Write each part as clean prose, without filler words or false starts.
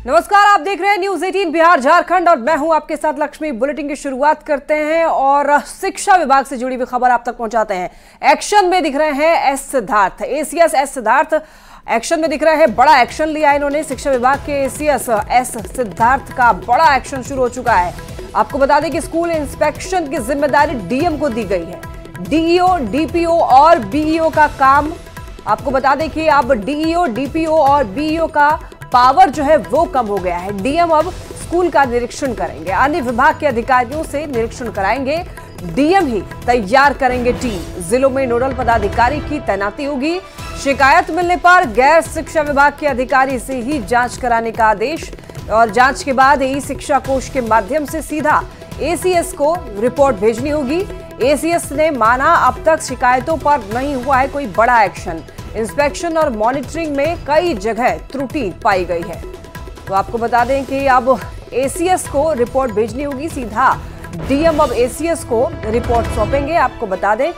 नमस्कार, आप देख रहे हैं न्यूज 18 बिहार झारखंड और मैं हूं आपके साथ लक्ष्मी। बुलेटिन की शुरुआत करते हैं और शिक्षा विभाग से जुड़ी हुई खबर आप तक पहुंचाते हैं। एक्शन में दिख रहे हैं S Siddharth, ACS S Siddharth action में दिख रहे हैं। बड़ा एक्शन लिया इन्होंने। शिक्षा विभाग के एसीएस एस सिद्धार्थ का बड़ा एक्शन शुरू हो चुका है। आपको बता दें कि स्कूल इंस्पेक्शन की जिम्मेदारी डीएम को दी गई है। डीईओ, डीपीओ और बीईओ का काम, आपको बता दें कि अब डीईओ, डीपीओ और बीईओ का पावर जो है वो कम हो गया है। डीएम अब स्कूल का निरीक्षण करेंगे, अन्य विभाग के अधिकारियों से निरीक्षण कराएंगे। डीएम ही तैयार करेंगे टीम। जिलों में नोडल पदाधिकारी की तैनाती होगी। शिकायत मिलने पर गैर शिक्षा विभाग के अधिकारी से ही जांच कराने का आदेश और जांच के बाद ई शिक्षा कोष के माध्यम से सीधा एसीएस को रिपोर्ट भेजनी होगी। एसीएस ने माना अब तक शिकायतों पर नहीं हुआ है कोई बड़ा एक्शन। इंस्पेक्शन और मॉनिटरिंग में कई जगह त्रुटि पाई गई है। तो आपको बता दें कि अब एसीएस को रिपोर्ट भेजनी होगी। सीधा डीएम अब एसीएस को रिपोर्ट सौंपेंगे। आपको बता दें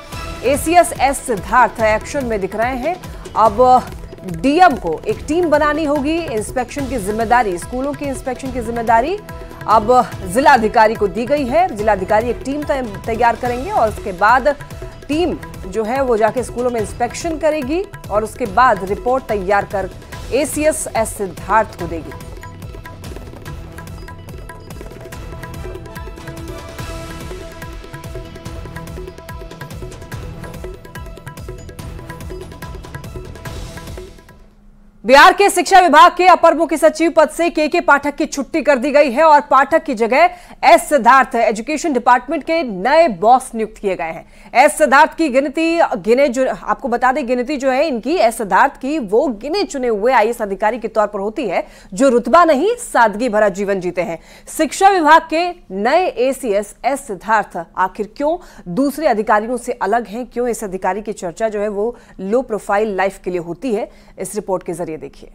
एसीएस एस सिद्धार्थ एक्शन में दिख रहे हैं। अब डीएम को एक टीम बनानी होगी। इंस्पेक्शन की जिम्मेदारी, स्कूलों की इंस्पेक्शन की जिम्मेदारी अब जिलाधिकारी को दी गई है। जिलाधिकारी एक टीम तैयार करेंगे और उसके बाद टीम जो है वो जाके स्कूलों में इंस्पेक्शन करेगी और उसके बाद रिपोर्ट तैयार कर एसीएस एस सिद्धार्थ को देगी। बिहार के शिक्षा विभाग के अपर मुख्य सचिव पद से के पाठक की छुट्टी कर दी गई है और पाठक की जगह एस सिद्धार्थ एजुकेशन डिपार्टमेंट के नए बॉस नियुक्त किए गए हैं। एस सिद्धार्थ की आपको बता दें गिनती जो है इनकी एस सिद्धार्थ की वो गिने चुने हुए आईएएस अधिकारी के तौर पर होती है जो रुतबा नहीं सादगी भरा जीवन जीते हैं। शिक्षा विभाग के नए एसीएस एस सिद्धार्थ आखिर क्यों दूसरे अधिकारियों से अलग हैं, क्यों इस अधिकारी की चर्चा जो है वो लो प्रोफाइल लाइफ के लिए होती है, इस रिपोर्ट के जरिए देखिए।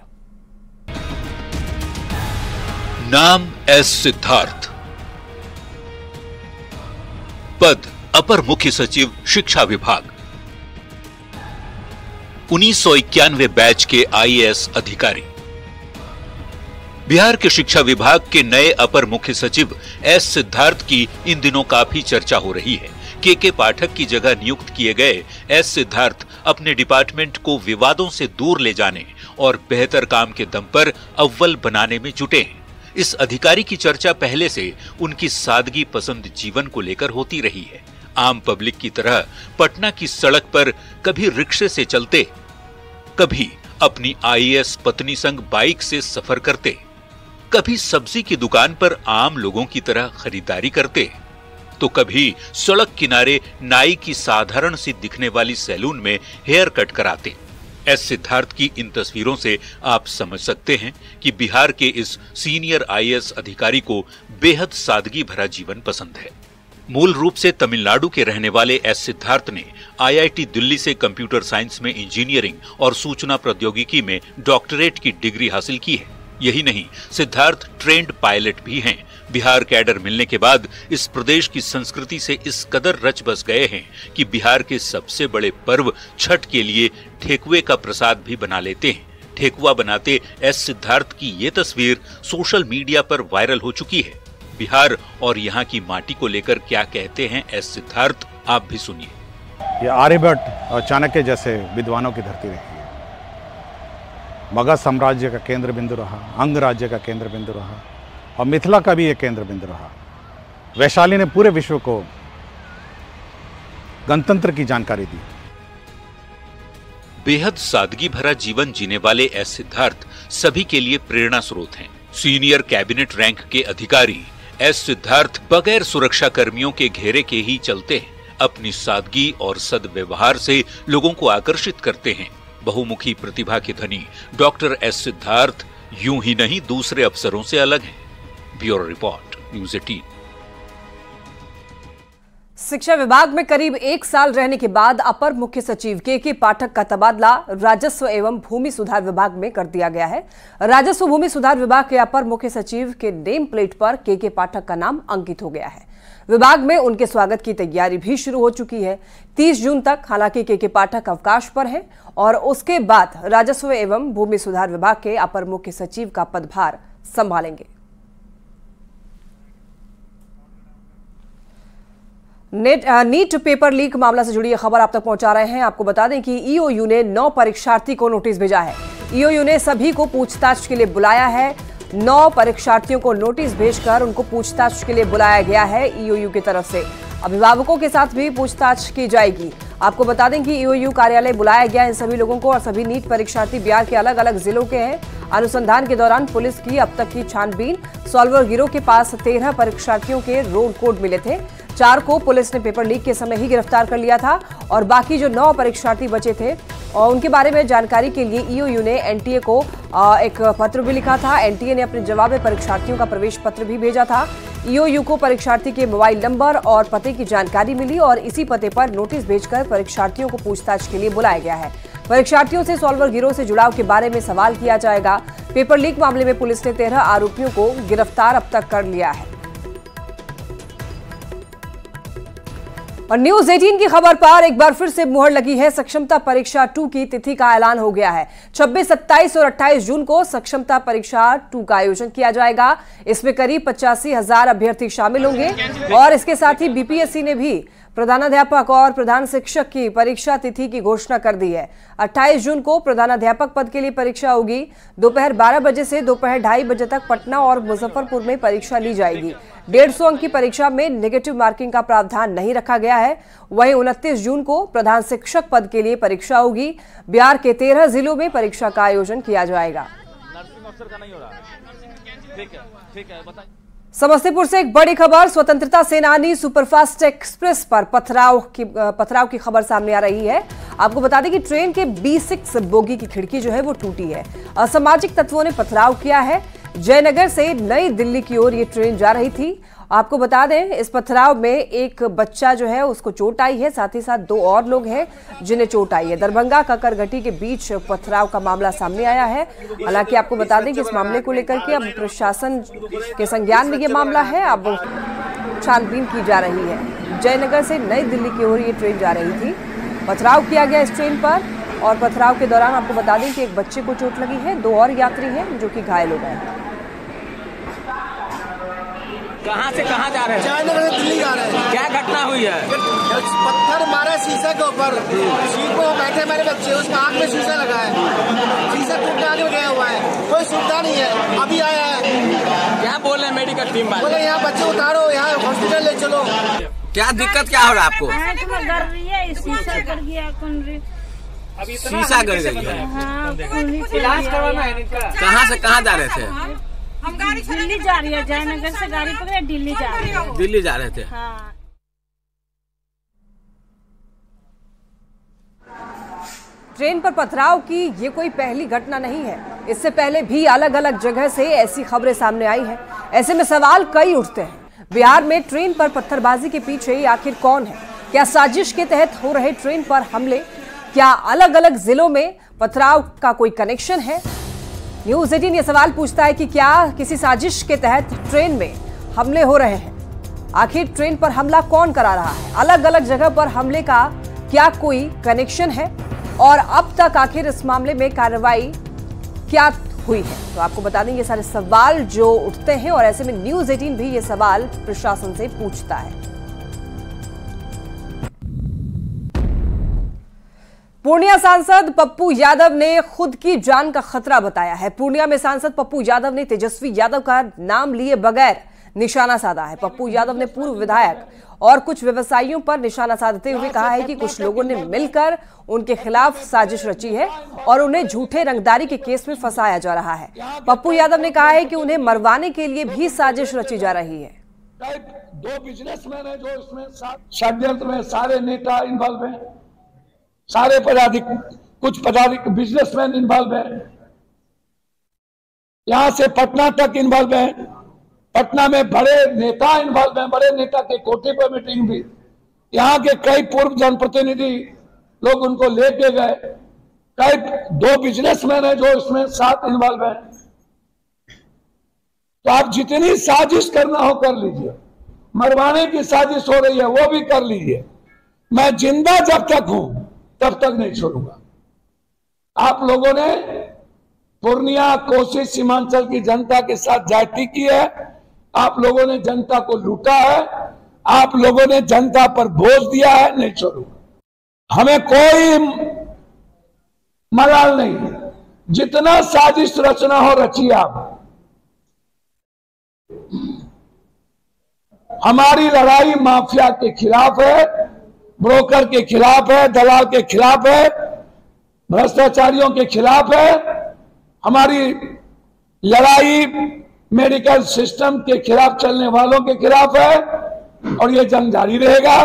नाम एस सिद्धार्थ, पद अपर मुख्य सचिव शिक्षा विभाग, 1991 बैच के आईएएस अधिकारी। बिहार के शिक्षा विभाग के नए अपर मुख्य सचिव एस सिद्धार्थ की इन दिनों काफी चर्चा हो रही है। के पाठक की जगह नियुक्त किए गए एस सिद्धार्थ अपने डिपार्टमेंट को विवादों से दूर ले जाने और बेहतर काम के दम पर अव्वल बनाने में जुटे हैं। इस अधिकारी की चर्चा पहले से उनकी सादगी पसंद जीवन को लेकर होती रही है। आम पब्लिक की तरह पटना की सड़क पर कभी रिक्शे से चलते, कभी अपनी आईएएस पत्नी संग बाइक से सफर करते, कभी सब्जी की दुकान पर आम लोगों की तरह खरीदारी करते, तो कभी सड़क किनारे नाई की साधारण सी दिखने वाली सैलून में हेयर कट कराते। एस सिद्धार्थ की इन तस्वीरों से आप समझ सकते हैं कि बिहार के इस सीनियर आईएएस अधिकारी को बेहद सादगी भरा जीवन पसंद है। मूल रूप से तमिलनाडु के रहने वाले एस सिद्धार्थ ने आईआईटी दिल्ली से कंप्यूटर साइंस में इंजीनियरिंग और सूचना प्रौद्योगिकी में डॉक्टरेट की डिग्री हासिल की है। यही नहीं, सिद्धार्थ ट्रेंड पायलट भी हैं। बिहार कैडर मिलने के बाद इस प्रदेश की संस्कृति से इस कदर रच बस गए हैं कि बिहार के सबसे बड़े पर्व छठ के लिए ठेकुए का प्रसाद भी बना लेते हैं। ठेकुआ बनाते एस सिद्धार्थ की ये तस्वीर सोशल मीडिया पर वायरल हो चुकी है। बिहार और यहाँ की माटी को लेकर क्या कहते हैं एस सिद्धार्थ, आप भी सुनिए। ये आर्यभट्ट और चाणक्य जैसे विद्वानों की धरती रही है। मगध साम्राज्य का केंद्र बिंदु रहा, अंग राज्य का केंद्र बिंदु रहा और मिथिला का भी एक केंद्र बिंदु रहा। वैशाली ने पूरे विश्व को गणतंत्र की जानकारी दी। बेहद सादगी भरा जीवन जीने वाले एस सिद्धार्थ सभी के लिए प्रेरणा स्रोत हैं। सीनियर कैबिनेट रैंक के अधिकारी एस सिद्धार्थ बगैर सुरक्षा कर्मियों के घेरे के ही चलते हैं। अपनी सादगी और सद्व्यवहार से लोगों को आकर्षित करते हैं। बहुमुखी प्रतिभा के धनी डॉक्टर एस सिद्धार्थ यूं ही नहीं दूसरे अफसरों से अलग हैं। Bureau report, news 18। शिक्षा विभाग में करीब 1 साल रहने के बाद अपर मुख्य सचिव के पाठक का तबादला राजस्व एवं भूमि सुधार विभाग में कर दिया गया है। राजस्व भूमि सुधार विभाग के अपर मुख्य सचिव के नेम प्लेट पर के पाठक का नाम अंकित हो गया है। विभाग में उनके स्वागत की तैयारी भी शुरू हो चुकी है। 30 जून तक हालांकि के पाठक अवकाश पर हैं और उसके बाद राजस्व एवं भूमि सुधार विभाग के अपर मुख्य सचिव का पदभार संभालेंगे। नीट पेपर लीक मामला से जुड़ी खबर आप तक पहुंचा रहे हैं। आपको बता दें कि ईओयू ने 9 परीक्षार्थी को नोटिस भेजा है। ईओयू ने सभी को पूछताछ के लिए बुलाया है। 9 परीक्षार्थियों को नोटिस भेजकर उनको पूछताछ के लिए बुलाया गया है ईओयू की तरफ से। अभिभावकों के साथ भी पूछताछ की जाएगी। आपको बता दें कि ईओयू कार्यालय बुलाया गया इन सभी लोगों को और सभी नीट परीक्षार्थी बिहार के अलग अलग जिलों के हैं। अनुसंधान के दौरान पुलिस की अब तक की छानबीन, सॉल्वर गिरोह के पास 13 परीक्षार्थियों के रोल कोड मिले थे। 4 को पुलिस ने पेपर लीक के समय ही गिरफ्तार कर लिया था और बाकी जो 9 परीक्षार्थी बचे थे और उनके बारे में जानकारी के लिए ईओयू ने एनटीए को एक पत्र भी लिखा था। एनटीए ने अपने जवाब में परीक्षार्थियों का प्रवेश पत्र भी भेजा था। ईओयू को परीक्षार्थी के मोबाइल नंबर और पते की जानकारी मिली और इसी पते पर नोटिस भेजकर परीक्षार्थियों को पूछताछ के लिए बुलाया गया है। परीक्षार्थियों से सॉल्वर गिरोह से जुड़ाव के बारे में सवाल किया जाएगा। पेपर लीक मामले में पुलिस ने 13 आरोपियों को गिरफ्तार अब तक कर लिया है। और न्यूज 18 की खबर पर एक बार फिर से मुहर लगी है। सक्षमता परीक्षा 2 की तिथि का ऐलान हो गया है। 26, 27 और 28 जून को सक्षमता परीक्षा 2 का आयोजन किया जाएगा। इसमें करीब 85,000 अभ्यर्थी शामिल होंगे और इसके साथ ही बीपीएससी ने भी प्रधानाध्यापक और प्रधान शिक्षक की परीक्षा तिथि की घोषणा कर दी है। 28 जून को प्रधानाध्यापक पद के लिए परीक्षा होगी। दोपहर 12 बजे से दोपहर 2:30 बजे तक पटना और मुजफ्फरपुर में परीक्षा ली जाएगी। 150 अंक की परीक्षा में नेगेटिव मार्किंग का प्रावधान नहीं रखा गया है। वहीं 29 जून को प्रधान शिक्षक पद के लिए परीक्षा होगी। बिहार के 13 जिलों में परीक्षा का आयोजन किया जाएगा। समस्तीपुर से एक बड़ी खबर। स्वतंत्रता सेनानी सुपरफास्ट एक्सप्रेस पर पथराव की खबर सामने आ रही है। आपको बता दें कि ट्रेन के B6 बोगी की खिड़की जो है वो टूटी है। असामाजिक तत्वों ने पथराव किया है। जयनगर से नई दिल्ली की ओर ये ट्रेन जा रही थी। आपको बता दें इस पथराव में एक बच्चा जो है उसको चोट आई है, साथ ही साथ 2 और लोग हैं जिन्हें चोट आई है। दरभंगा ककरघटी के बीच पथराव का मामला सामने आया है। हालांकि आपको बता दें कि इस मामले को लेकर के अब प्रशासन के संज्ञान में ये मामला है। अब छानबीन की जा रही है। जयनगर से नई दिल्ली की ओर ये ट्रेन जा रही थी। पथराव किया गया इस ट्रेन पर और पथराव के दौरान आपको बता दें कि एक बच्चे को चोट लगी है, 2 और यात्री हैं जो कि घायल हो गए हैं। कहाँ से कहाँ जा रहे हैं? जयनगर से दिल्ली जा रहे हैं। क्या घटना हुई है? पत्थर मारा शीशे के ऊपर। सीट पर बैठे मेरे बच्चे, उसमें आँख में शीशा लगा है। शीशा टूट के आगे गया हुआ है। कोई सुविधा नहीं है। अभी आया है। क्या बोल रहे हैं मेडिकल टीम वाले? बोले यहाँ बच्चे उतारो, यहाँ हॉस्पिटल ले चलो। क्या दिक्कत क्या हो रहा है आपको? शीशा गिर गया। शीशा गिर गई है। इलाज करवाना है इनका। कहाँ से कहाँ जा रहे थे? हम गाड़ी दिल्ली जा रही है। जयनगर से गाड़ी पकड़े दिल्ली जा रही है। दिल्ली जा रहे थे। हाँ। ट्रेन पर पथराव की ये कोई पहली घटना नहीं है। इससे पहले भी अलग अलग जगह से ऐसी खबरें सामने आई हैं। ऐसे में सवाल कई उठते हैं। बिहार में ट्रेन पर पत्थरबाजी के पीछे आखिर कौन है? क्या साजिश के तहत हो रहे ट्रेन पर हमले? क्या अलग अलग जिलों में पथराव का कोई कनेक्शन है? न्यूज 18 ये सवाल पूछता है कि क्या किसी साजिश के तहत ट्रेन में हमले हो रहे हैं? आखिर ट्रेन पर हमला कौन करा रहा है? अलग अलग जगह पर हमले का क्या कोई कनेक्शन है? और अब तक आखिर इस मामले में कार्रवाई क्या हुई है? तो आपको बता दें ये सारे सवाल जो उठते हैं और ऐसे में न्यूज 18 भी ये सवाल प्रशासन से पूछता है। पूर्णिया सांसद पप्पू यादव ने खुद की जान का खतरा बताया है। पूर्णिया में सांसद पप्पू यादव ने तेजस्वी यादव का नाम लिए बगैर निशाना साधा है। पप्पू यादव ने पूर्व विधायक और कुछ व्यवसायियों पर निशाना साधते हुए कहा है कि कुछ लोगों ने मिलकर उनके खिलाफ साजिश रची है और उन्हें झूठे रंगदारी के केस में फंसाया जा रहा है। पप्पू यादव ने कहा है कि उन्हें मरवाने के लिए भी साजिश रची जा रही है। 2 बिजनेसमैन है जो इसमें षड्यंत्र में सारे नेता इन्वॉल्व हैं, सारे कुछ पदाधिकारी बिजनेसमैन इन्वॉल्व है। यहां से पटना तक इन्वॉल्व है। पटना में बड़े नेता इन्वॉल्व हैं। बड़े नेता के कोटे पर मीटिंग भी, यहाँ के कई पूर्व जनप्रतिनिधि लोग उनको लेके गए। कई 2 बिजनेसमैन है जो इसमें साथ इन्वॉल्व है। तो आप जितनी साजिश करना हो कर लीजिए। मरवाने की साजिश हो रही है वो भी कर लीजिए। मैं जिंदा जब तक हूं तब तक नहीं छोड़ूंगा। आप लोगों ने पूर्णिया कोसी सीमांचल की जनता के साथ जाति की है। आप लोगों ने जनता को लूटा है, आप लोगों ने जनता पर बोझ दिया है। नहीं छोड़ूंगा, हमें कोई मलाल नहीं है। जितना साजिश रचना हो रचिए आप। हमारी लड़ाई माफिया के खिलाफ है, ब्रोकर के खिलाफ है, दलाल के खिलाफ है, भ्रष्टाचारियों के खिलाफ है। हमारी लड़ाई मेडिकल सिस्टम के खिलाफ चलने वालों के खिलाफ है और ये जंग जारी रहेगा।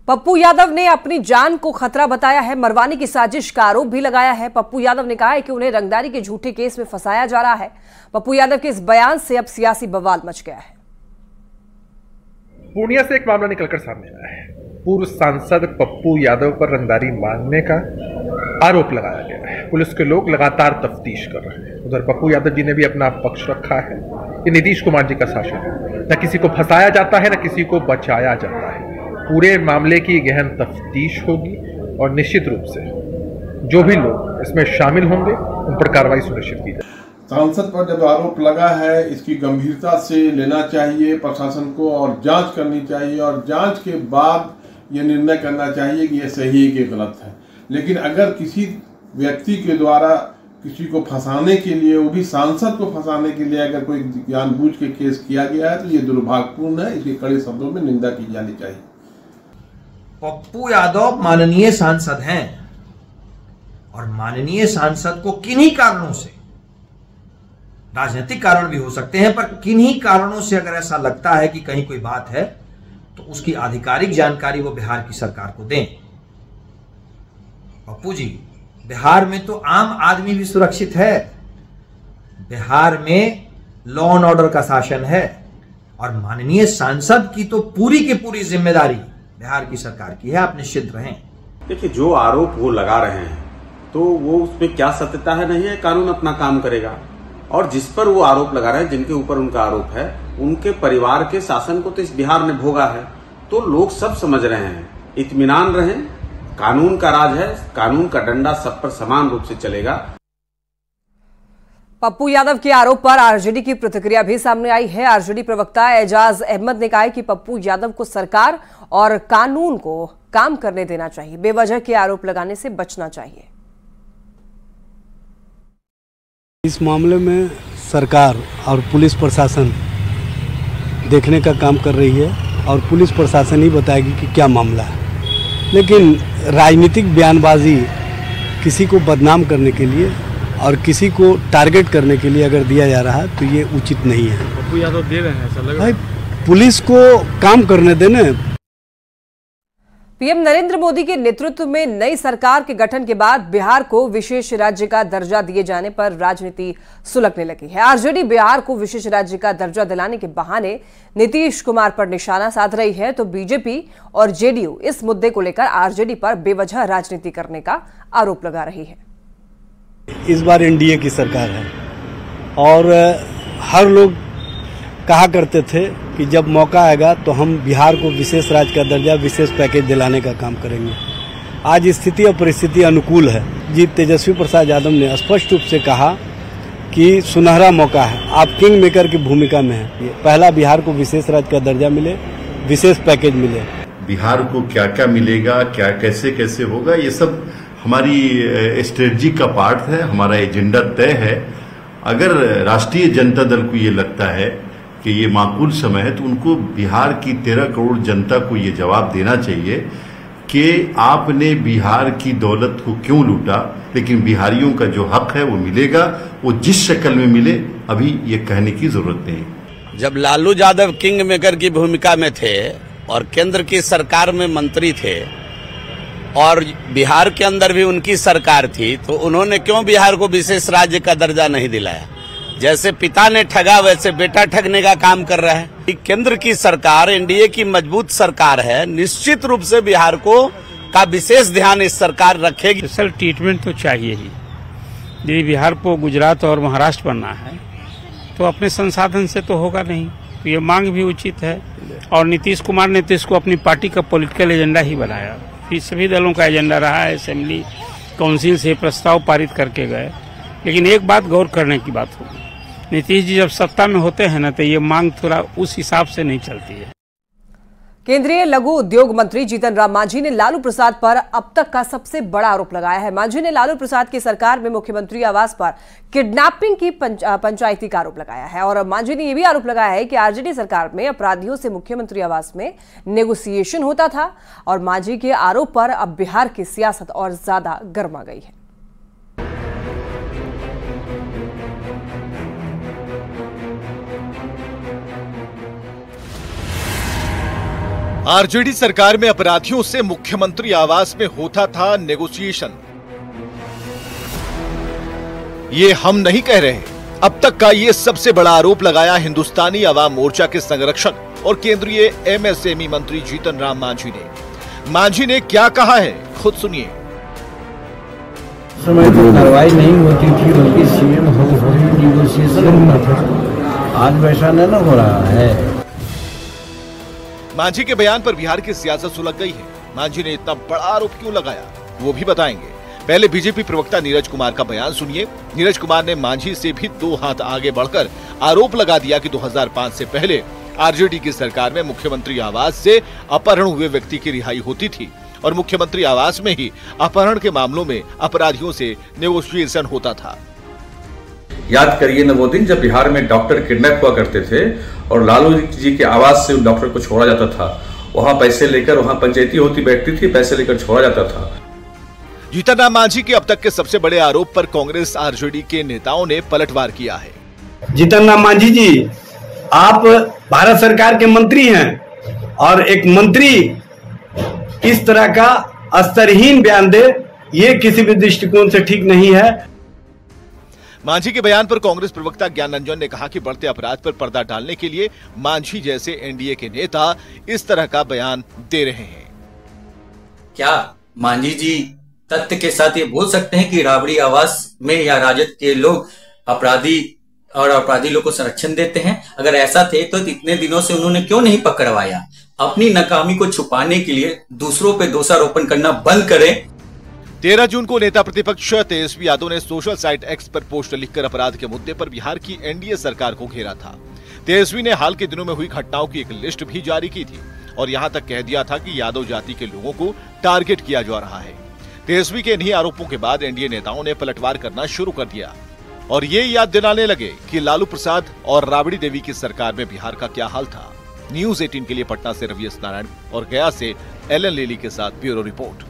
पप्पू यादव ने अपनी जान को खतरा बताया है, मरवाने की साजिश का आरोप भी लगाया है। पप्पू यादव ने कहा है कि उन्हें रंगदारी के झूठे केस में फंसाया जा रहा है। पप्पू यादव के इस बयान से अब सियासी बवाल मच गया है। पूर्णिया से एक मामला निकलकर सामने आया है। पूर्व सांसद पप्पू यादव पर रंगदारी मांगने का आरोप लगाया गया है। पुलिस के लोग लगातार तफ्तीश कर रहे हैं। उधर पप्पू यादव जी ने भी अपना पक्ष रखा है। ये नीतीश कुमार जी का शासन है, न किसी को फंसाया जाता है न किसी को बचाया जाता है। पूरे मामले की गहन तफ्तीश होगी और निश्चित रूप से जो भी लोग इसमें शामिल होंगे उन पर कार्रवाई सुनिश्चित की जाए। सांसद पर जब आरोप लगा है, इसकी गंभीरता से लेना चाहिए प्रशासन को और जांच करनी चाहिए और जांच के बाद ये निर्णय करना चाहिए कि ये सही है कि गलत है। लेकिन अगर किसी व्यक्ति के द्वारा किसी को फंसाने के लिए, वो भी सांसद को फंसाने के लिए अगर कोई जानबूझ के केस किया गया है तो ये दुर्भाग्यपूर्ण है। इसके कड़े शब्दों में निंदा की जानी चाहिए। पप्पू यादव माननीय सांसद हैं और माननीय सांसद को किन्हीं कारणों से, राजनीतिक कारण भी हो सकते हैं, पर किन्हीं कारणों से अगर ऐसा लगता है कि कहीं कोई बात है तो उसकी आधिकारिक जानकारी वो बिहार की सरकार को दें। पप्पू जी, बिहार में तो आम आदमी भी सुरक्षित है। बिहार में लॉ एंड ऑर्डर का शासन है और माननीय सांसद की तो पूरी की पूरी जिम्मेदारी बिहार की सरकार की है। आप निश्चित रहें। देखिए, जो आरोप वो लगा रहे हैं तो वो उसमें क्या सत्यता है नहीं है, कानून अपना काम करेगा। और जिस पर वो आरोप लगा रहे हैं, जिनके ऊपर उनका आरोप है, उनके परिवार के शासन को तो इस बिहार ने भोगा है। तो लोग सब समझ रहे हैं, इत्मीनान रहें, कानून का राज है, कानून का डंडा सब पर समान रूप से चलेगा। पप्पू यादव के आरोप पर आरजेडी की प्रतिक्रिया भी सामने आई है। आरजेडी प्रवक्ता एजाज अहमद ने कहा है कि पप्पू यादव को सरकार और कानून को काम करने देना चाहिए, बेवजह के आरोप लगाने से बचना चाहिए। इस मामले में सरकार और पुलिस प्रशासन देखने का काम कर रही है और पुलिस प्रशासन ही बताएगी कि क्या मामला है। लेकिन राजनीतिक बयानबाजी किसी को बदनाम करने के लिए और किसी को टारगेट करने के लिए अगर दिया जा रहा है तो ये उचित नहीं है। पप्पू यादव दे रहे हैं, ऐसा लग रहा है। भाई, पुलिस को काम करने देने। पीएम नरेंद्र मोदी के नेतृत्व में नई सरकार के गठन के बाद बिहार को विशेष राज्य का दर्जा दिए जाने पर राजनीति सुलगने लगी है। आरजेडी बिहार को विशेष राज्य का दर्जा दिलाने के बहाने नीतीश कुमार पर निशाना साध रही है, तो बीजेपी और जेडीयू इस मुद्दे को लेकर आरजेडी पर बेवजह राजनीति करने का आरोप लगा रही है। इस बार एनडीए की सरकार है और हर लोग कहा करते थे कि जब मौका आएगा तो हम बिहार को विशेष राज्य का दर्जा, विशेष पैकेज दिलाने का काम करेंगे। आज स्थिति और परिस्थिति अनुकूल है। जी तेजस्वी प्रसाद यादव ने स्पष्ट रूप से कहा कि सुनहरा मौका है, आप किंग मेकर की भूमिका में हैं। पहला बिहार को विशेष राज्य का दर्जा मिले, विशेष पैकेज मिले। बिहार को क्या क्या मिलेगा, क्या कैसे कैसे होगा, ये सब हमारी स्ट्रेटजी का पार्ट है, हमारा एजेंडा तय है। अगर राष्ट्रीय जनता दल को ये लगता है कि ये माकूल समय है तो उनको बिहार की 13 करोड़ जनता को ये जवाब देना चाहिए कि आपने बिहार की दौलत को क्यों लूटा, लेकिन बिहारियों का जो हक है वो मिलेगा, वो जिस शक्ल में मिले अभी ये कहने की जरूरत नहीं। जब लालू यादव किंग मेकर की भूमिका में थे और केंद्र की सरकार में मंत्री थे और बिहार के अंदर भी उनकी सरकार थी, तो उन्होंने क्यों बिहार को विशेष राज्य का दर्जा नहीं दिलाया? जैसे पिता ने ठगा वैसे बेटा ठगने का काम कर रहा है। केंद्र की सरकार एनडीए की मजबूत सरकार है, निश्चित रूप से बिहार को का विशेष ध्यान इस सरकार रखेगी। स्पेशल ट्रीटमेंट तो चाहिए ही। यदि बिहार को गुजरात और महाराष्ट्र बनना है तो अपने संसाधन से तो होगा नहीं, तो ये मांग भी उचित है। और नीतीश कुमार ने तो इसको अपनी पार्टी का पॉलिटिकल एजेंडा ही बनाया, फिर सभी दलों का एजेंडा रहा है। असेंबली काउंसिल से प्रस्ताव पारित करके गए। लेकिन एक बात गौर करने की बात होगी, नीतीश जी जब सत्ता में होते हैं ना, तो ये मांग थोड़ा उस हिसाब से नहीं चलती है। केंद्रीय लघु उद्योग मंत्री जीतन राम मांझी ने लालू प्रसाद पर अब तक का सबसे बड़ा आरोप लगाया है। मांझी ने लालू प्रसाद की सरकार में मुख्यमंत्री आवास पर किडनैपिंग की पंचायती का आरोप लगाया है। और मांझी ने यह भी आरोप लगाया है कि आरजेडी सरकार में अपराधियों से मुख्यमंत्री आवास में नेगोशिएशन होता था। और मांझी के आरोप पर अब बिहार की सियासत और ज्यादा गर्मा गई है। आरजेडी सरकार में अपराधियों से मुख्यमंत्री आवास में होता था नेगोशिएशन। ये हम नहीं कह रहे, अब तक का ये सबसे बड़ा आरोप लगाया हिंदुस्तानी अवाम मोर्चा के संरक्षक और केंद्रीय एमएसएमई मंत्री जीतन राम मांझी ने। मांझी ने क्या कहा है, खुद सुनिए। समय तो कार्रवाई नहीं होती थी, बल्कि सीएम नेगोशिएशन था। आज वैसा न हो रहा है। मांझी के बयान पर बिहार की सियासत सुलग गई है। मांझी ने इतना बड़ा आरोप क्यों लगाया, वो भी बताएंगे। पहले बीजेपी प्रवक्ता नीरज कुमार का बयान सुनिए। नीरज कुमार ने मांझी से भी 2 हाथ आगे बढ़कर आरोप लगा दिया कि 2005 से पहले आरजेडी की सरकार में मुख्यमंत्री आवास से अपहरण हुए व्यक्ति की रिहाई होती थी और मुख्यमंत्री आवास में ही अपहरण के मामलों में अपराधियों से नेगोशिएशन होता था। याद करिए न वो दिन जब बिहार में डॉक्टर किडनैप हुआ करते थे और लालू जी के आवास से उन डॉक्टर को छोड़ा जाता था। वहां पैसे लेकर, वहां पंचायती होती बैठती थी, पैसे लेकर छोड़ा जाता था। जीतन राम मांझी के अब तक के सबसे बड़े आरोप पर कांग्रेस आरजेडी के नेताओं ने पलटवार किया है। जीतन राम मांझी जी, आप भारत सरकार के मंत्री हैं और एक मंत्री इस तरह का स्तरहीन बयान दे, ये किसी भी दृष्टिकोण से ठीक नहीं है। मांझी के बयान पर कांग्रेस प्रवक्ता ज्ञान रंजन ने कहा कि बढ़ते अपराध पर पर्दा डालने के लिए मांझी जैसे एनडीए के नेता इस तरह का बयान दे रहे हैं। क्या मांझी जी तथ्य के साथ ये बोल सकते हैं कि राबड़ी आवास में या राजद के लोग अपराधी लोग को संरक्षण देते हैं? अगर ऐसा थे तो इतने दिनों से उन्होंने क्यों नहीं पकड़वाया? अपनी नाकामी को छुपाने के लिए दूसरों पे दोषारोपण करना बंद करें। 13 जून को नेता प्रतिपक्ष तेजस्वी यादव ने सोशल साइट एक्स पर पोस्ट लिखकर अपराध के मुद्दे पर बिहार की एनडीए सरकार को घेरा था। तेजस्वी ने हाल के दिनों में हुई घटनाओं की एक लिस्ट भी जारी की थी और यहां तक कह दिया था कि यादव जाति के लोगों को टारगेट किया जा रहा है। तेजस्वी के इन्हीं आरोपों के बाद एनडीए नेताओं ने पलटवार करना शुरू कर दिया और ये याद दिलाने लगे कि लालू प्रसाद और राबड़ी देवी की सरकार में बिहार का क्या हाल था। न्यूज 18 के लिए पटना से रवि एस नारायण और गया से एलन लेली के साथ ब्यूरो रिपोर्ट।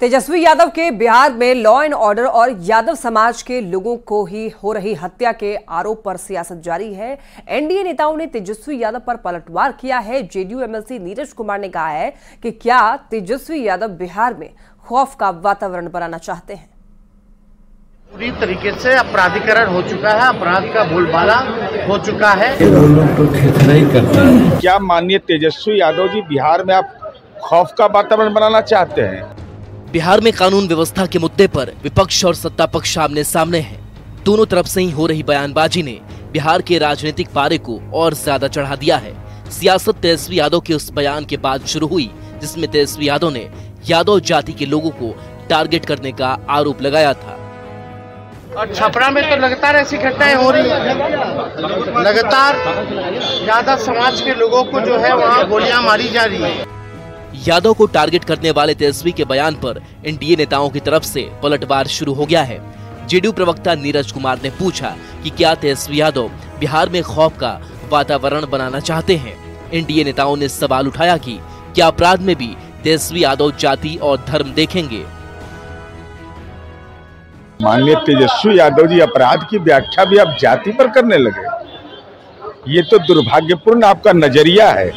तेजस्वी यादव के बिहार में लॉ एंड ऑर्डर और यादव समाज के लोगों को ही हो रही हत्या के आरोप पर सियासत जारी है। एनडीए नेताओं ने तेजस्वी यादव पर पलटवार किया है। जेडीयू एमएलसी नीरज कुमार ने कहा है कि क्या तेजस्वी यादव बिहार में खौफ का वातावरण बनाना चाहते हैं। पूरी तरीके से अपराधीकरण हो चुका है, अपराध का बोलबाला हो चुका है। क्या माननीय तेजस्वी यादव जी बिहार में आप खौफ का वातावरण बनाना चाहते हैं? बिहार में कानून व्यवस्था के मुद्दे पर विपक्ष और सत्ता पक्ष आमने सामने हैं। दोनों तरफ से ही हो रही बयानबाजी ने बिहार के राजनीतिक पारे को और ज्यादा चढ़ा दिया है। सियासत तेजस्वी यादव के उस बयान के बाद शुरू हुई जिसमें तेजस्वी यादव ने यादव जाति के लोगों को टारगेट करने का आरोप लगाया था। और छपरा में तो लगातार ऐसी घटनाएं हो रही है, लगातार यादव समाज के लोगों को जो है वहाँ गोलियां मारी जा रही है। यादव को टारगेट करने वाले तेजस्वी के बयान पर एनडीए नेताओं की तरफ से पलटवार शुरू हो गया है। जेडीयू प्रवक्ता नीरज कुमार ने पूछा कि क्या तेजस्वी यादव बिहार में खौफ का वातावरण बनाना चाहते हैं। एनडीए नेताओं ने सवाल उठाया कि क्या अपराध में भी तेजस्वी यादव जाति और धर्म देखेंगे। माननीय तेजस्वी यादव जी अपराध की व्याख्या भी आप जाति पर करने लगे, ये तो दुर्भाग्यपूर्ण आपका नजरिया है।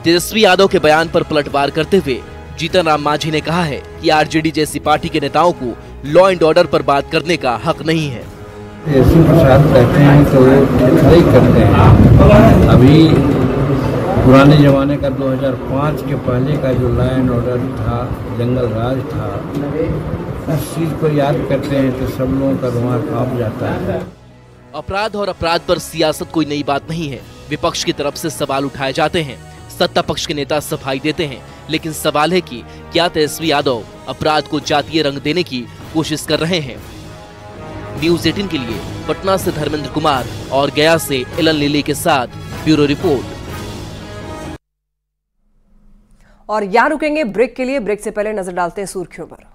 तेजस्वी यादव के बयान पर पलटवार करते हुए जीतन राम मांझी ने कहा है कि आरजेडी जैसी पार्टी के नेताओं को लॉ एंड ऑर्डर पर बात करने का हक नहीं है। तेजस्वी प्रसाद कहते हैं तो नहीं करते हैं। अभी पुराने जमाने का 2005 के पहले का जो लॉ एंड ऑर्डर था, जंगल राज था, उस चीज को याद करते हैं तो सब लोगों का रुआं कांप जाता है। अपराध और अपराध पर सियासत कोई नई बात नहीं है। विपक्ष की तरफ से सवाल उठाए जाते हैं, सत्ता पक्ष के नेता सफाई देते हैं, लेकिन सवाल है कि क्या तेजस्वी यादव अपराध को जातीय रंग देने की कोशिश कर रहे हैं? न्यूज 18 के लिए पटना से धर्मेंद्र कुमार और गया से एलन लिली के साथ ब्यूरो रिपोर्ट। और यहाँ रुकेंगे ब्रेक के लिए। ब्रेक से पहले नजर डालते हैं सुर्खियों पर।